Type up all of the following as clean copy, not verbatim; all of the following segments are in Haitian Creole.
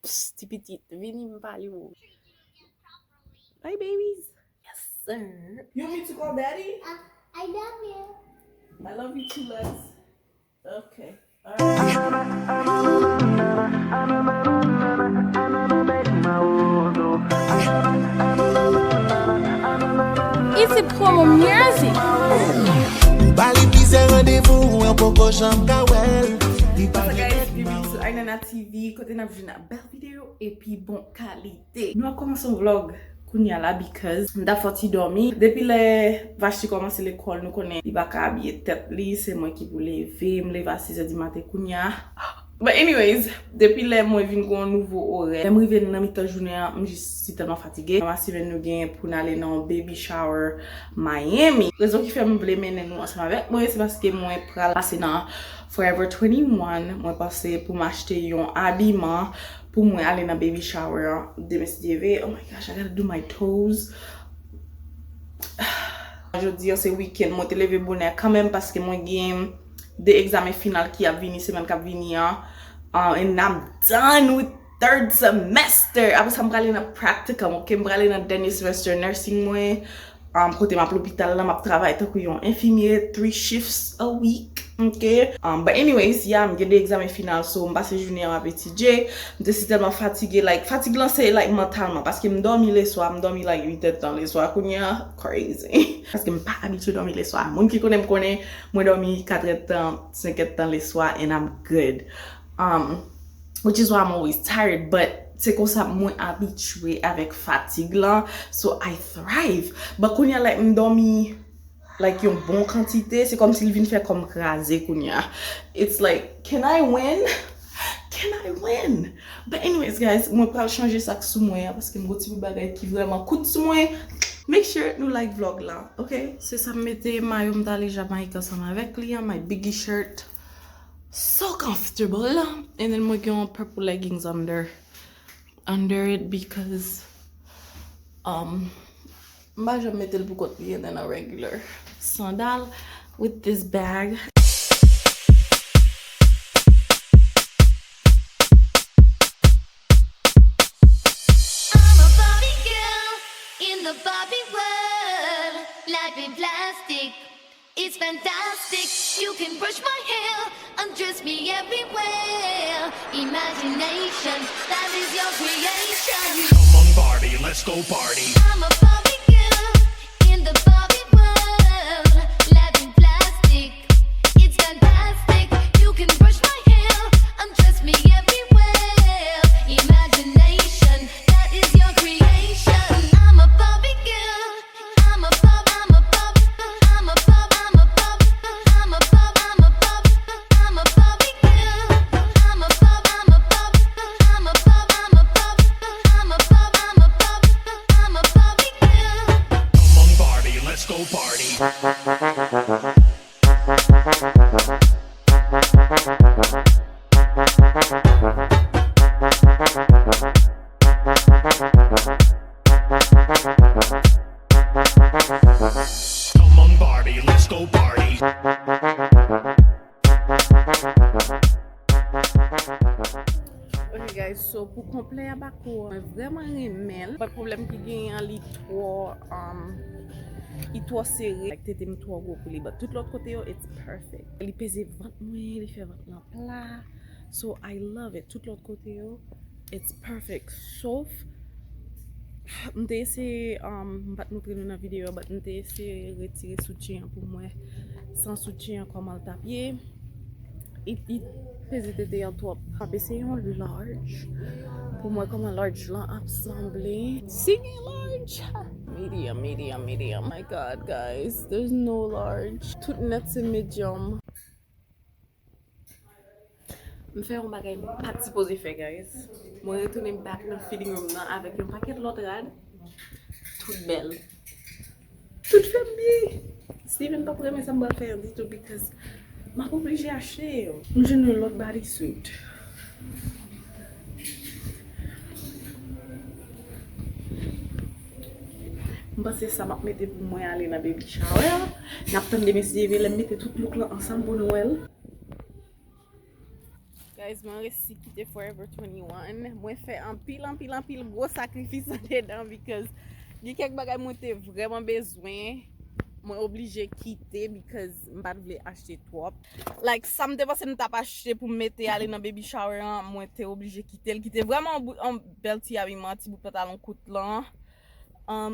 Psst, petit, vini m'parler ou. Bye, babies. Yes, sir. You want me to call daddy? I love you. I love you too, Lex. Okay. All right. It's a promo music. What's up guys, bienvenue sur Ainana TV. Kote na vjou na bel video et puis bon qualité. Nous avons commencé un vlog kounya la because m'da foti dormi. Depuis le vache commencé l'école, nous connaît il va ka habiller tête li, c'est moi qui pou lever, me lever à 6h du matin kounya. But anyways, depuis le moi vin gon nouveau horaire. M'rive nan mi tan journée, si tellement fatigué. Ma si ven nou gen pour aller dans baby shower Miami. Raison qui fait me vle menen nous ensemble avec moi, c'est parce que moi pral passer dans Forever 21, moi passé pour m'acheter un habillement pour moi aller dans baby shower de Cheve. Oh my gosh, I gotta do my toes. Aujourd'hui c'est week-end, moi te lever bonheur quand même parce que moi gagne des examens final qui a vini semaine qui a vini and I'm done with third semester. Après ça m'aller dans practicum, OK, m'aller dans dernier semester nursing moi. Côté ma l'hôpital là m'a travailler tant que un infirmier 3 shifts a week. Okay. But anyways, yeah, I'm getting the exam final, so I'm passé journée avec TJ. J'étais tellement fatigué, like fatigué c'est like mentalement parce que m'dormi les soirs, m'dormi like 8h dans les soirs, kounya crazy. Parce que m'pas habitué dormir les soirs. Moun qui connaît me connaît, moi dormi 4h temps, 5h temps les soirs and I'm good. Which is why I'm always tired, but c'est comme ça moi habitué avec fatigue là, so I thrive. But kounya like m'dormi like yon bon quantité, c'est comme s'il vient faire comme craser kounya. It's like, can I win? Can I win? But anyways guys, moi pas changer ça sous moi parce que mon petit bagay qui vraiment coûte sous moi. Make sure you like vlog là, okay? C'est ça me mettait maillot m'd'aller Jamaïque ensemble avec lui, my biggie shirt. So comfortable. And then moi j'ai purple leggings under it because I just mette le beaucoup mieux than a regular sandal with this bag. I'm a Barbie girl in the Barbie world. Life in plastic, it's fantastic. You can brush my hair, undress me everywhere. Imagination, that is your creation. Come on, Barbie, let's go party. I'm a Barbie girl in the Barbie world. Life in plastic, it's fantastic. You can brush my hair, undress me everywhere. Imagination, that is your creation. I'm a Barbie girl. I'm a Bob. I'm a Bob. I'm a Bob. I'm a Bob. I'm a Bob. I'm a Bob. I'm a Barbie girl. I'm a Bob. I'm a Bob. I'm a Bob. I'm a Bob. I'm a Bob. I'm a Bob. I'm a Barbie girl. Come on, Barbie, let's go party. Come on, Barbie, let's go party. Okay guys, so pour complet abako, vraiment remel. Pas de problème qui gagne en lit trop il trop serré, like tete me trop gros pour lui, but tout l'autre côté yo, it's perfect. Il pèse ventre moi, il fait ventre en plat. So I love it. Tout l'autre côté yo, it's perfect. Sauf m'te essayé pas montrer dans la vidéo, but m'te essayé retirer soutien pour moi sans soutien comme al tapier. Il pèse tete en trop. C'est un large. Pour moi comme un large là assemblé. Singing large. Medium. My god guys, there's no large. Tout net c'est medium. Je fais un bagage pas supposé faire guys. Moi retourner back dans le feeding room là avec un paquet de l'autre rad. Toute belle. Toute femme bien. Steven pas vraiment ça me va faire du tout because m'a obligé à acheter. Je ne l'autre bodysuit. Parce que ça m'a mis pour moi aller dans baby shower. N'attendez mes CV, les mettre tout look là ensemble pour Noël. guys, mwen resi kite Forever 21. Mwen fè an pil gros sakrifis an dedan because gen kek bagay mwen te vreman bezwen. Mwen oblige kite because mbat vle achete trop. Like, sa mte pase nou tap achete pou mette ale nan baby shower an, mwen te oblige kite. El kite vreman an bel ti abiman, ti bout patalon kout lan.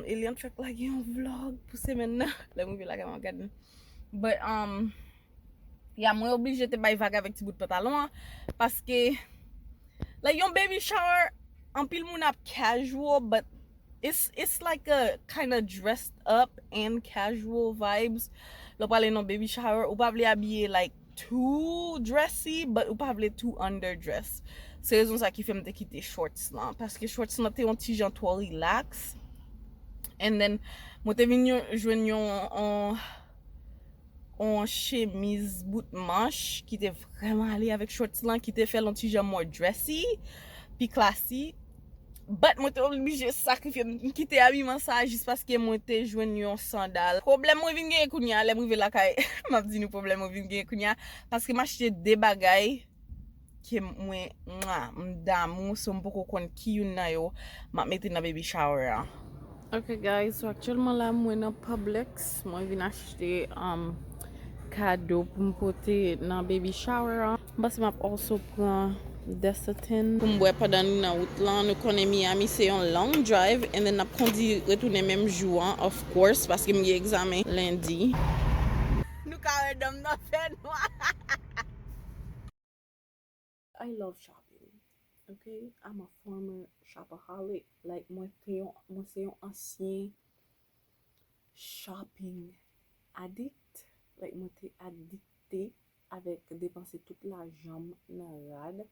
Elian trek la gen yon vlog pou semen nan. Le mwen ve la gen an gaden. But, yeah, mwen oblige te bay vague avec ti bout pantalon paske like yon baby shower en pile moun ap casual but it's like a kind of dressed up and casual vibes. Lo pale non baby shower ou pa vle habiller like too dressy but ou pa vle too underdressed. Se rezon sa ki fe mte kite shorts lan paske shorts lan te yon ti jan to relax. And then mwen te vin jwen yon en chemise bout manche qui était vraiment allé avec shorts là qui était fait l'anti genre more dressy puis classy but moi t'ai obligé sacrifier quitter habillement ça juste parce que moi t'ai joindre yon sandal problème moi vinn gen kounya les privé la kay m'a dit nous problème moi vinn gen kounya parce que m'acheter des bagailles que moi m'damou so m'poko kon ki yon na yo m'a mette dans baby shower. Okay guys, so actuellement là moi dans Publix, moi vinn acheter cadeau pour m'porter dans baby shower. Parce que m'a also prend Destatin pour m'boire pendant dans route là. Nous connaît Miami, c'est un long drive and then n'a conduit retourner même jour of course parce que m'y examen lundi. Nous carré dame dans fait noir. I love shopping. Okay, I'm a former shopaholic. Like moi c'est un ancien shopping addict. Like moi t'es addicté avec dépenser toute l'argent dans rad.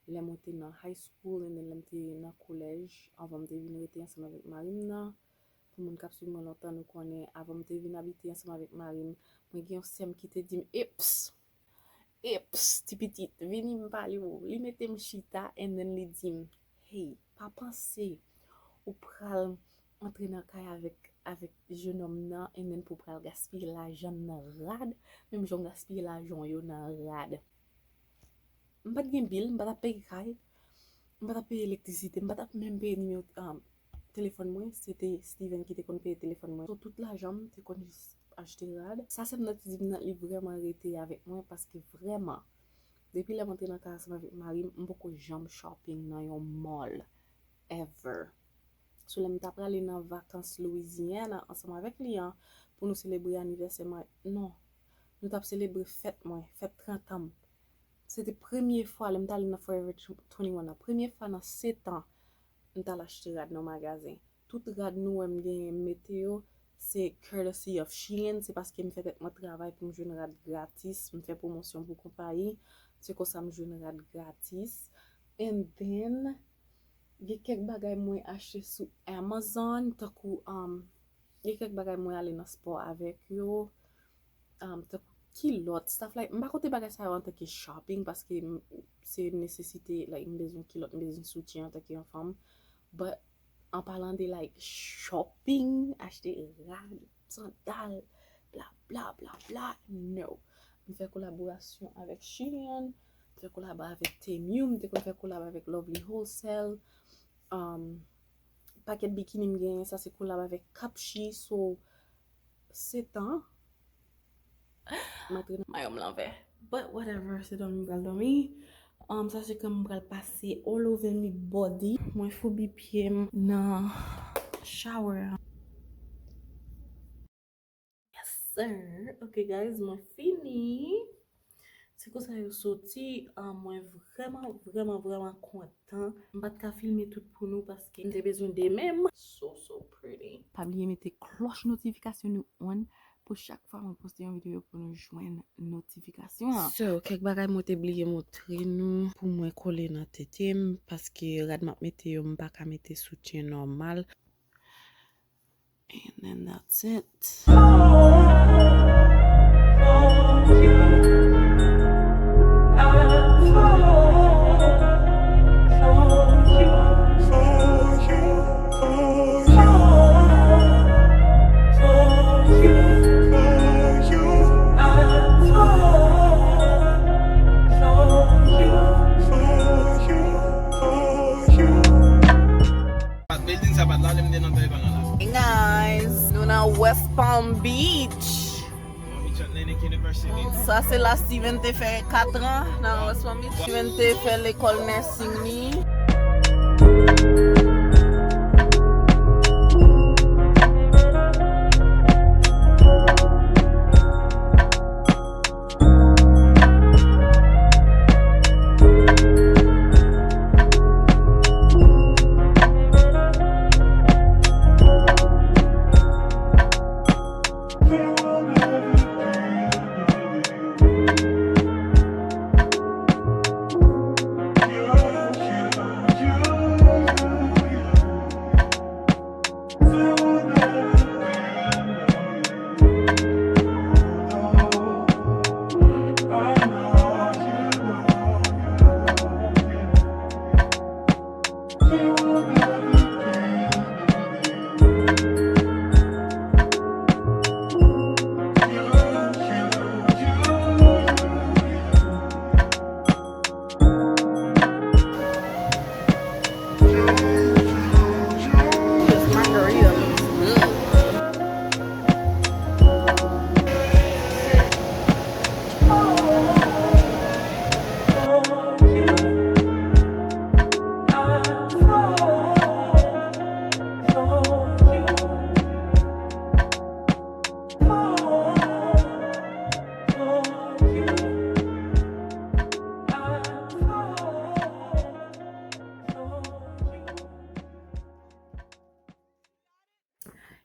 Les moi t'es dans high school and then les t'es dans collège avant de venir rester ensemble avec Marine. Pour mon cap sur moi longtemps nous connaît avant de venir habiter ensemble avec Marine. Moi gen sem qui te dit ips ti petite vini me parler ou li mette me chita and then li dit hey pas penser ou pral entrer dans kay avec jeune homme nan et même pour pral gaspiller l'argent nan rad même j'on gaspiller l'argent yo nan rad m'pas gen bill m'pas payer kay m'pas payer électricité m'pas même payer numéro téléphone moi c'était Steven qui te kon payer téléphone moi so toute l'argent te kon acheter rad ça c'est notre dit li vraiment arrêté avec moi parce que vraiment depuis la montée dans classe avec Marie beaucoup jambe shopping dans yon mall ever. So là m't'a aller dans vacances Louisiane ensemble avec lui pour nous célébrer anniversaire non nous t'a célébrer fête 30 ans. C'était première fois là m't'a aller dans Forever 21 la première fois dans 7 ans m't'a acheter rad dans magasin tout rad nous aime gain météo c'est courtesy of Shein c'est parce que me fait mon travail pour me joindre rad gratis me fait promotion pour compagnie c'est comme ça me joindre rad gratis and then il y a quelques bagages moi acheté sur Amazon takou il y a quelques bagages moi aller dans sport avec yo takou kilot stuff like m'pa côté bagages ça en tant que shopping parce que c'est une nécessité like besoin kilot besoin soutien en tant que femme but en parlant de like shopping acheter rad sandal bla bla bla bla no on fait collaboration avec Shein on fait collaboration avec Temu on fait collaboration avec Lovely Wholesale paquet bikini m'gagne ça c'est collab avec Capchi so 7 ans maintenant maillot l'envers but whatever c'est dans le bras dormi ça c'est comme m'bral passer all over my body moi faut bi pied dans shower yes sir okay guys moi fini c'est comme ça yo sorti moi vraiment content m'pas ka filmer tout pour nous parce que j'ai besoin de même so pretty pas oublier mettre cloche notification nous on pour chaque fois on poste une vidéo pour nous joindre notification so quelques bagages moi t'ai oublié montrer nous pour moi coller dans tête parce que rad m'a mettre yo m'pas ka mettre soutien normal and then that's it. dans West Palm Beach. Ça c'est là Steven te fait 4 ans dans West Palm Beach. Steven te fait l'école nursing ni.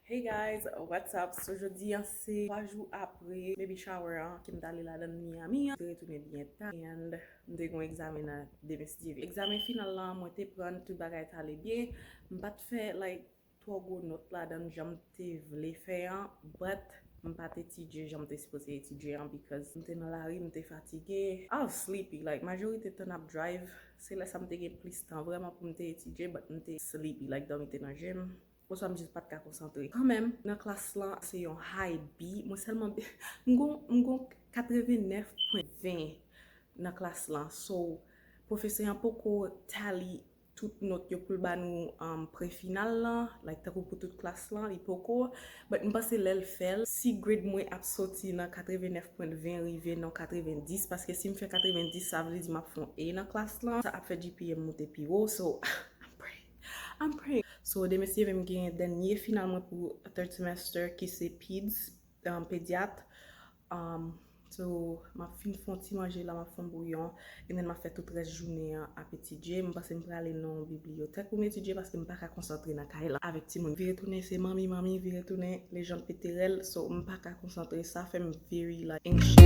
Hey guys, what's up? So aujourd'hui, c'est 3 jours après baby shower qui m'est allé là dans Miami. Je retourné bien tard and m'te gon examen à demestiver. Examen final là, moi te prendre tout bagay aller bien. M'pas fait like 3 gros notes là dans j'm'te vle faire but m'pas étudier, j'm'te supposé étudier because m'te dans la rue, m'te fatigué. I was sleepy like majorité temps à drive, c'est là ça m'te gen plus temps vraiment pour m'te étudier but m'te sleepy like dans m'te dans gym. Pour ça, je ne pas de concentrer. Quand même, dans la classe là, c'est un high B. Moi seulement, m'gon 89.20 dans la classe là. So, professeur un peu tally toute note yo pour ba nous pré-final là, like ta pour toute classe là, il poko. But m'passe l'elle fait si grade moi a sorti dans 89.20 arrivé dans 90 parce que si me fait 90 ça veut dire m'a font A dans classe là, ça a fait GPA monter plus haut. So, I'm praying. So, de messieurs, je vais dernier finalement pour third semester qui c'est PEDS, pédiatre. So, ma fin font ti manger là, ma font bouillon. Et then, ma fait toute la journée à petit J. Je passe pour aller dans la bibliothèque pour m'étudier parce que je ne peux pas concentrer dans la là avec ti moun. Je vais retourner, c'est mami, je vais retourner les gens péterel. So, je ne peux pas concentrer. Ça fait me very like anxious.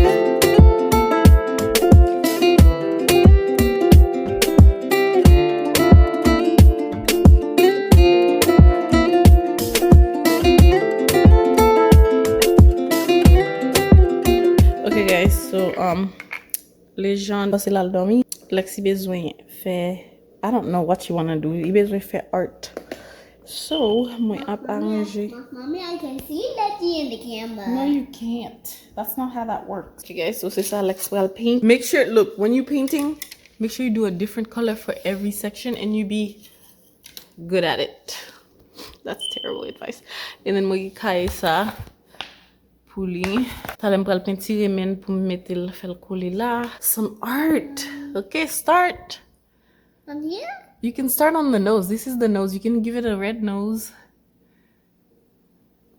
Okay guys, so les gens passent là dormir. Lexi besoin faire I don't know what you want to do. Il besoin faire art. So, moi ap arranger. Mommy, I can see Lexi in the camera. No, you can't. That's not how that works. Okay guys, so c'est ça Lex will paint. Make sure, look, when you painting, make sure you do a different color for every section and you be good at it. That's terrible advice. And then moi kai ça pour lui. Talem pral peinture men pour mettre le faire coller là. Some art. Okay, start. From here? You can start on the nose. This is the nose. You can give it a red nose.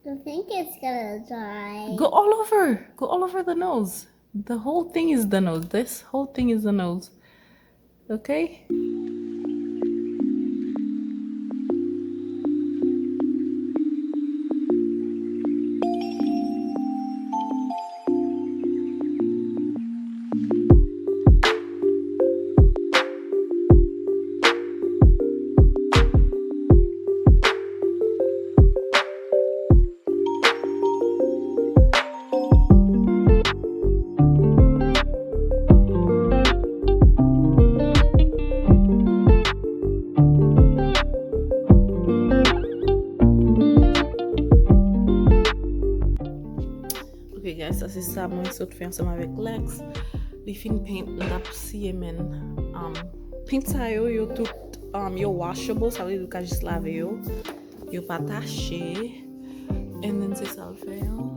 I think it's gonna dry. Go all over. Go all over the nose. The whole thing is the nose. This whole thing is the nose. Okay? Ok guys, ça c'est ça moi saute faire ensemble avec Lex. Les fin paint la CMN paint ça yo tout yo washable, ça veut dire que juste laver yo pas taché. And then c'est fè yon.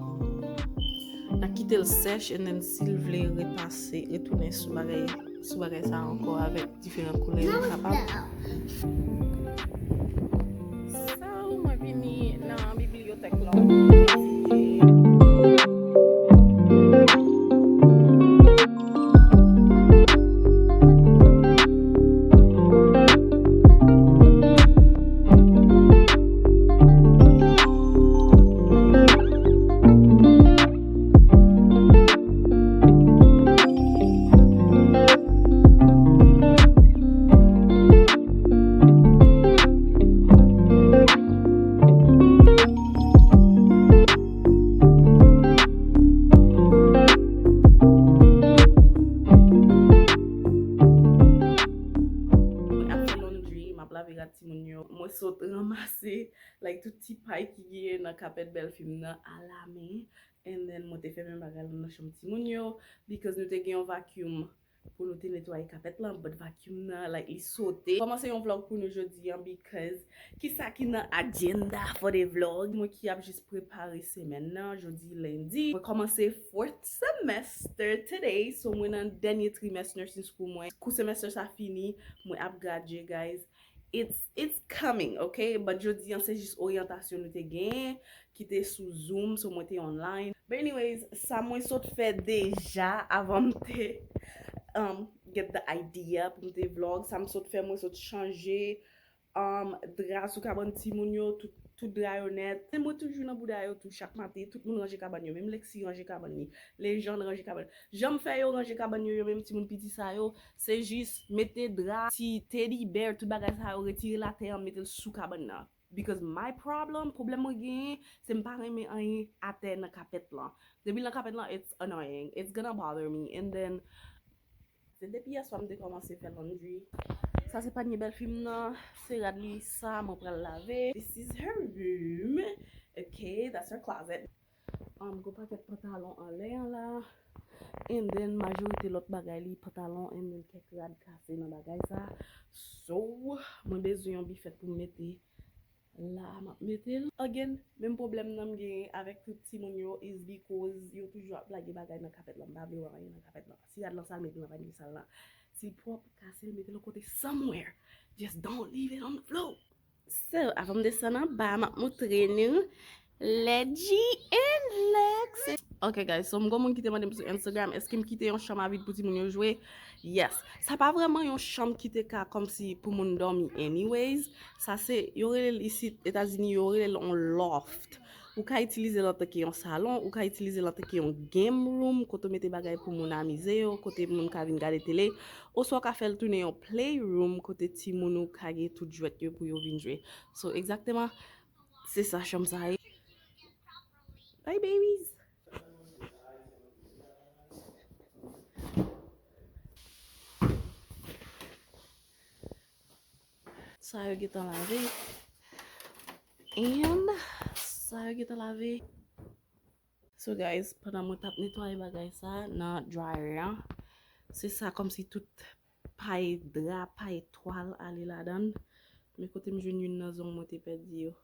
Na kite l sèche, and then sil vle repase, retourne sou bagay sa anko avèk diferent kouleur yon kapab. So, mwen vini nan bibliotek lan. Mwen sot ramase like tout ti pay ki gen nan kapet bel film nan a la men, and then mwen te fè men bagay nan chanm ti moun yo because nou te gen yon vacuum pou nou te netwaye kapet lan, but vacuum nan like li sote. Komanse yon vlog pou nou jodi an because ki sa ki nan agenda for the vlog. Mwen ki ap jist prepare semen nan, jodi lundi. Mwen komanse 4th semester today, so mwen nan denye trimestre nursing school mwen. Kou semester sa fini, mwen ap graduate guys. It's coming, okay? But jodi an se jist orientasyon nou te gen, ki te sou Zoom, so mwen te online. But anyways, sa mwen sot fè deja avan mte get the idea pou mte vlog. Sa mwen sot fè, mwen sot chanje dra sou kaban ti moun yo, tout dra yo net. Mwen toujou nan bouda yo tout chak mate, tout moun range kaban yo, même Lexi range kaban ni, les gens range kaban. Jam fè yo range kaban yo, même ti moun piti sa yo, se jist mette dra, ti teddy bear, tout bagay sa yo, retire la terre, mette sou kaban nan. Because my problem mwen gen, se mpa reme anye ate nan kapet lan. Depi nan kapet lan, it's annoying. It's gonna bother me. And then, se depi yaswa mde komanse fè laundry. Sa se pa nye bel film nan, se rad li sa, mwen pral lave. This is her room. Okay, that's her closet. Go paket pantalon an lè la. And then, majorite lot bagay li, pantalon, and then kek rad kase nan bagay sa. So, mwen bezou yon bifet pou mette la map metel. Again, même problem nan gen avec tout ti moun yo is because yo toujou ap plage bagay nan kapet lan. Ba vle wè nan kapet lan. Si yad lan sal metel nan vani sal lan. Si prop kase metel kote somewhere. Just don't leave it on the floor. So, avan desan nan ba map moutre nou Lexi and Lexi. Ok guys, so mgo moun kite madem sur Instagram. Eske m kite yon chambre vide pou ti moun yo jwe? Yes. Sa pa vreman yon chambre kite ka kom si pou moun dormi anyways. Sa se, yore ici Etats-Unis yore yon loft. Ou ka itilize lante ki yon salon, ou ka itilize lante ki yon game room, kote mette bagay pou moun amize yo, kote moun ka vin gade tele. Ou so ka fel tourne yon playroom, kote ti moun ou kage tout jwet yo pou yo vin jwe. So, exactement, se sa chambre sa ye. Bye babies! Sa yo getan lave. And sa yo getan lave. So guys, pendant mwen tap netwaye bagay sa nan dryer yan, se sa kom si tout pay dra, pay toal ale la dan. Me kote m jwen yon nan zon mwen te pedi yo.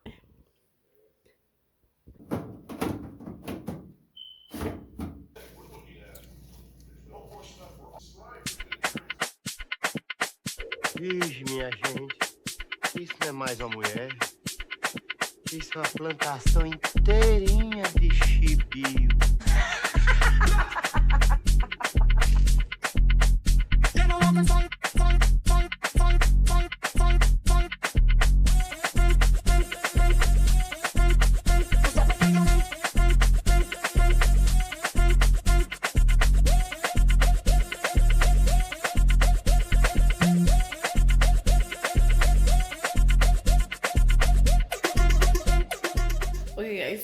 Ixi, minha gente, isso não é mais uma mulher. Isso é uma plantação inteirinha de chibio.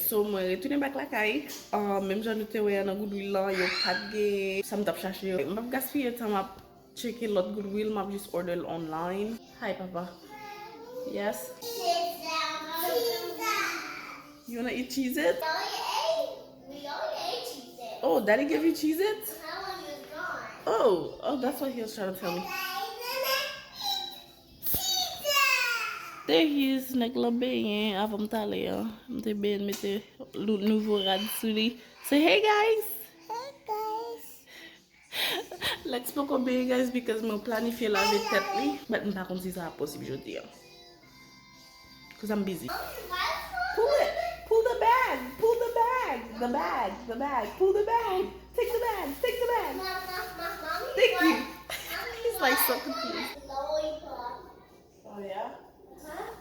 So mwen retounen bak la kay. Mem jan nou te wè nan goodwill lan, yo pat gen sam tap chache yo. Map gaspye tan map cheke lot goodwill, map just order online. Hi papa. Yes? You wanna eat Cheez-It? We already ate Cheez-It. Oh, daddy gave you Cheez-It? That one was gone. Oh, that's what he was trying to tell me. Cheez-It. There he is, nek la be yen, avam tale ya. Mte ben mete nouveau rad sou li. Say hey guys! Hey guys. Let's pas obey guys because me planifiye lave tête li. But m pa kon si sa posib jodi. Because I'm busy. Pull it! Pull the bag! Pull the bag! The bag! The bag! Pull the bag! Take the bag! Take the bag! Thank you! He's like so confused. Lollipop. Oh yeah? Huh?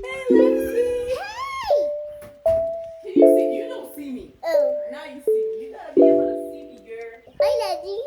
Hey Lexi! Can you see? You don't see me. Oh. Now you see me. You gotta be able to see me, girl. Hi, Daddy.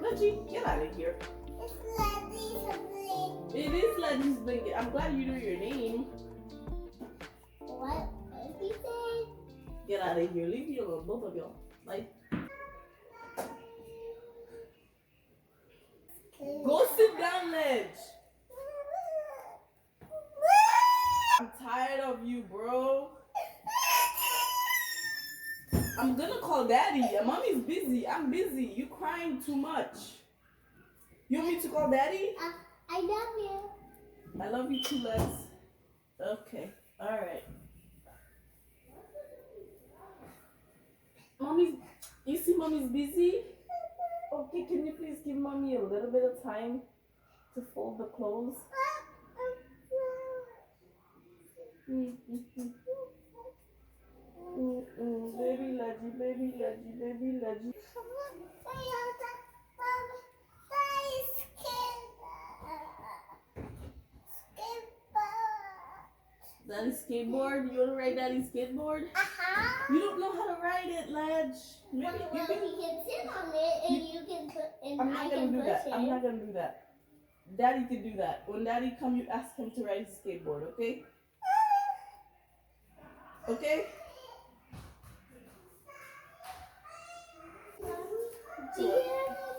Lexi, get out of here. It is Lexi's blanket. I'm glad you know your name. What did he say? Get out of here. Leave me alone, both of y'all. Like, go sit down, Ledge. I'm tired of you, bro. I'm gonna call daddy. Mommy's busy. I'm busy. You crying too much. You want me to call daddy? I love you. I love you too, Lex. Okay. Alright. Mommy's, you see mommy's busy? little bit of time to fold the clothes. Baby Leggy, baby Leggy, baby Leggy. Daddy's skateboard? You wanna ride Daddy's skateboard? You don't know how to ride it, Ledge. Maybe you Well, can. he can sit on it and you can put and I'm I not can gonna do push that. it. I'm not gonna do that. Daddy can do that. When Daddy come, you ask him to ride his skateboard, okay? Okay? Do you have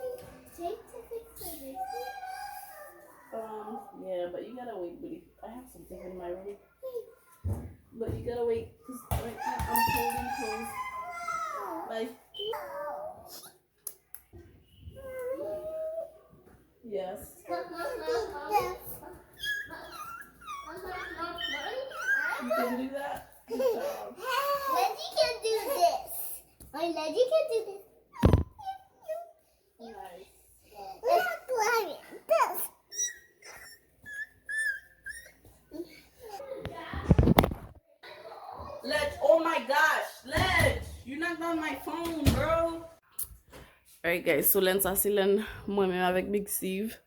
any tape to fix the basement? Yeah, but you gotta wait, buddy. I have something in my room. But you gotta wait, because right now I'm holding clothes. Bye. Yes. You can do that? Good job. Leggy can do this. My Leggy can do this. Nice. This. Ledge, oh my gosh, Ledge, you knocked on my phone, bro. Alright guys, so len sa se len moi-même avec Big Steve.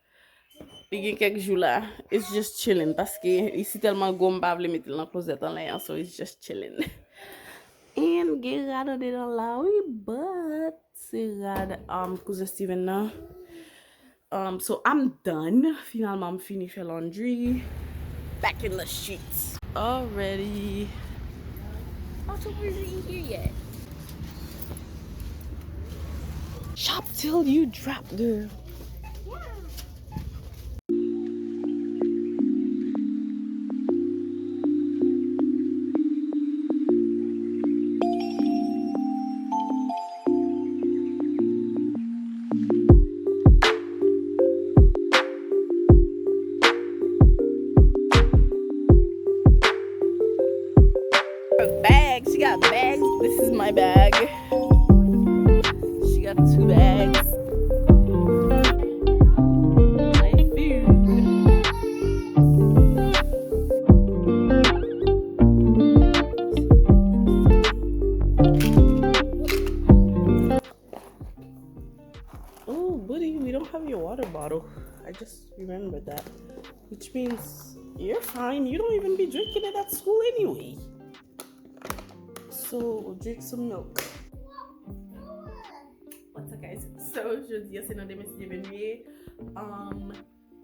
Pi gen kek jou la, it's just chilling paske isi telman gom pa vle metil nan closet an la, so it's just chilling. And gen rad an de dan la, oui, but se rad cousin Steven nan. So I'm done. Finalement, I'm fini faire laundry. Back in the streets already. October isn't here yet. Shop till you drop, girl. Her bag. She got bags. This is my bag. She got 2 bags. My food. Oh, buddy, we don't have your water bottle. I just remembered that. Which means you're fine. You don't even be drinking it at school anyway. So, we'll drink some milk. What's up, guys? So, jeudi, c'est nan demen si devenye.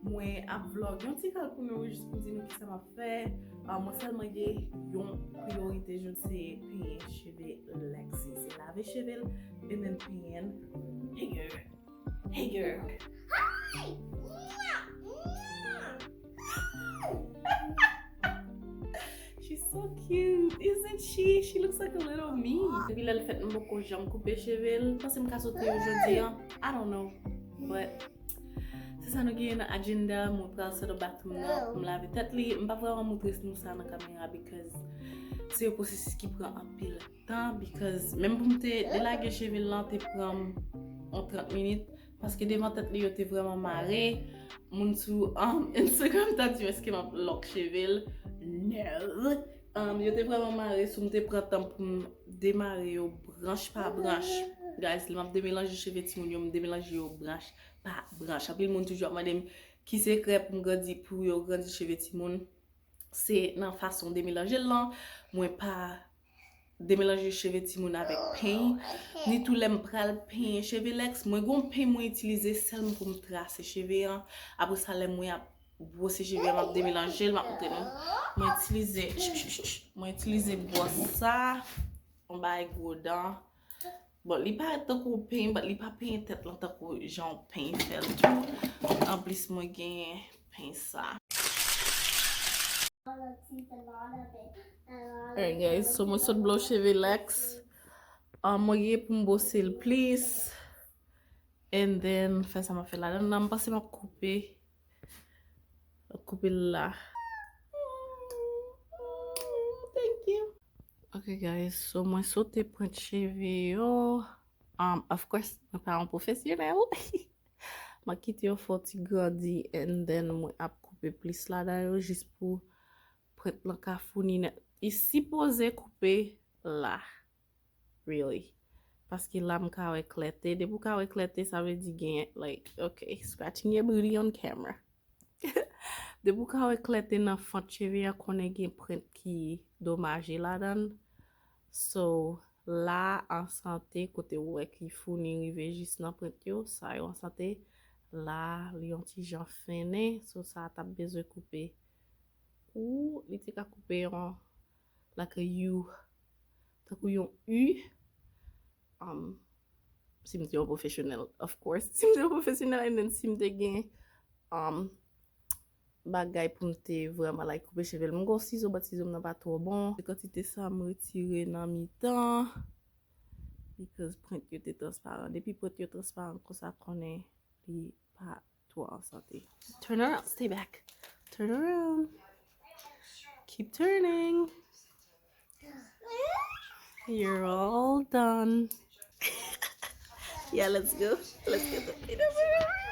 Mwen ap vlog yon ti kal pou mwen jist pou di nou ki sa ma fe. Mwen selman ge yon priorite joun se peyen cheve Lexi. Se lave chevel, and then peyen. Hey girl. Hey girl. Hi. She's so cute, isn't she? She looks like a little me. Depi lè l fèt mwen boko jam koupe chevel. Pase m ka sote aujourd'hui, I don't know. But se sa nou gen nan agenda, mwen pral se do bathroom nan pou m lave tèt li. M pa vreman moutres nou sa nan kamera because se yo prosesus ki pran an pil tan because même pou m te delage chevel lan te pran en 30 minutes paske devan tèt li yo te vreman mare. Moun sou Instagram ta di eske m ap lok chevel. No. Yo te vreman mare sou m te pran tan pou m demare yo branche pa branche. Guys, li m ap demélange cheve ti moun yo, m demélange yo branche pa branche. Apil moun toujou ap madem ki se krep m grandi pou yo grandi cheve ti moun. Se nan fason demélange lan, mwen pa demélange cheve ti moun avek pein. Ni tou lem pral pein cheve Lex. Mwen gon pein mwen itilize selm pou m trase cheve an. Apre sa lem mwen ap brose cheve an, map demélange l, map pote non. Mwen itilize bros sa. On bay go dan. Bon, li pa tako pein, but li pa pein tet lan tako jan pein fel tou. En plus mwen gen pein sa. Alright guys, so mwen sot blow cheve Lex. Mwen gen pou mbose l please. And then, fè sa ma fè la. Nan mpase ma koupe. Koupe la. Thank you. Okay guys, so mwen sote point cheve yo. Of course, mwen pa an profesyonel. Ma kite yo foti grandi and then mwen ap coupe plis la dan yo jis pou prent lan ka founi net. I supposé couper là, really. Parce que là, m'ka wè klete. De pou ka wè klete, ça veut dire gen, like, okay, scratching your booty on camera. De pou ka wè klete nan font cheve ya konen gen print ki domaje la dan. So, là, en santé, kote wè ki founi rive jis nan print yo, sa yo en santé. Là, li yon ti jan fene, so sa tap bezwe couper. Ou, li te ka couper yon, like a U. Takou yon U. Si mte yon professionnel, of course. Si mte yon professionnel, and then si mte gen bagay pou mte vreman like couper cheve. Mwen gon sizo, bat sizo mnen pa tro bon. Kantite sa m retire nan mi tan. Because print yo te transparent. Depi print yo transparent, kon sa konen li pa tro en santé. Turn around, stay back. Turn around. Keep turning. You're all done. Yeah, let's go. Let's get the peanut butter.